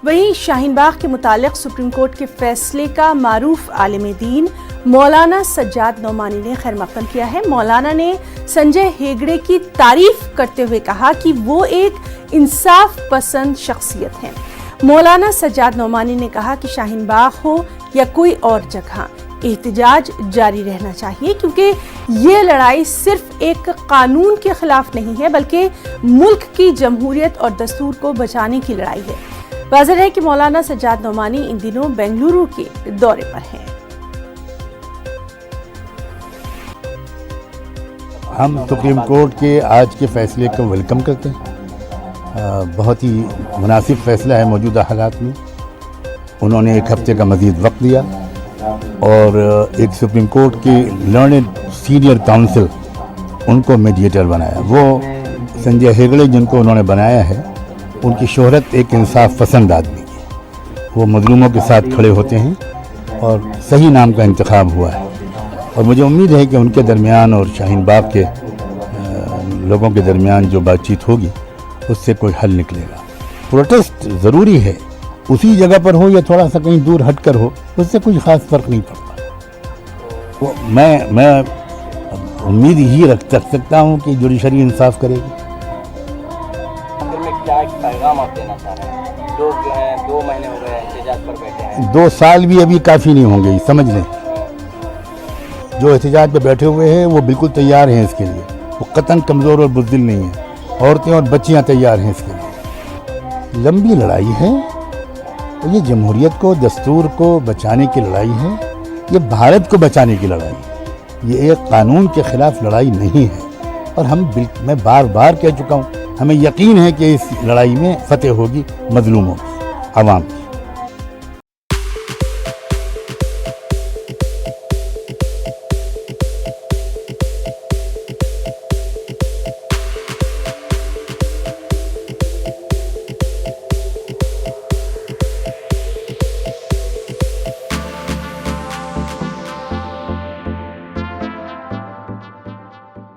وہیں شاہین باغ کے متعلق سپریم کورٹ کے فیصلے کا معروف عالم دین مولانا سجاد نعمانی نے خیر مقدم کیا ہے۔ مولانا نے سنجے ہیگڑے کی تعریف کرتے ہوئے کہا کہ وہ ایک انصاف پسند شخصیت ہیں۔ مولانا سجاد نعمانی نے کہا کہ شاہین باغ ہو یا کوئی اور جگہ احتجاج جاری رہنا چاہیے، کیونکہ یہ لڑائی صرف ایک قانون کے خلاف نہیں ہے بلکہ ملک کی جمہوریت اور دستور کو بچانے کی لڑائی ہے۔ واضح ہے کہ مولانا سجاد نعمانی ان دنوں بنگلورو کے دورے پر ہیں۔ ہم سپریم کورٹ کے آج کے فیصلے کو ویلکم کرتے ہیں۔ بہت ہی مناسب فیصلہ ہے موجودہ حالات میں۔ انہوں نے 1 ہفتے کا مزید وقت دیا اور ایک سپریم کورٹ کی لرنڈ سینئر کاؤنسل ان کو میڈیٹر بنایا۔ وہ سنجے ہیگڑے جن کو انہوں نے بنایا ہے، ان کی شہرت ایک انصاف پسند آدمی کی، وہ مظلوموں کے ساتھ کھڑے ہوتے ہیں اور صحیح نام کا انتخاب ہوا ہے۔ اور مجھے امید ہے کہ ان کے درمیان اور شاہین باغ کے لوگوں کے درمیان جو بات چیت ہوگی اس سے کوئی حل نکلے گا۔ پروٹیسٹ ضروری ہے، اسی جگہ پر ہو یا تھوڑا سا کہیں دور ہٹ کر ہو، اس سے کوئی خاص فرق نہیں پڑتا۔ میں امید ہی رکھ سکتا ہوں کہ جوڈیشری انصاف کرے گی۔ کیا پیغام آپ دینا چاہ رہے ہیں؟ لوگ جو ہیں 2 مہینے ہو گئے احتجاج پر بیٹھے ہیں۔ 2 سال بھی ابھی کافی نہیں ہوں گے، سمجھ لیں۔ جو احتجاج پہ بیٹھے ہوئے ہیں وہ بالکل تیار ہیں اس کے لیے، وہ قطعاً کمزور اور بزدل نہیں ہیں۔ عورتیں اور بچیاں تیار ہیں اس کے لیے۔ لمبی لڑائی ہے، یہ جمہوریت کو، دستور کو بچانے کی لڑائی ہے، یہ بھارت کو بچانے کی لڑائی ہے۔ یہ ایک قانون کے خلاف لڑائی نہیں ہے۔ اور میں بار بار کہہ چکا ہوں، ہمیں یقین ہے کہ اس لڑائی میں فتح ہوگی مظلوموں کی، عوام کی۔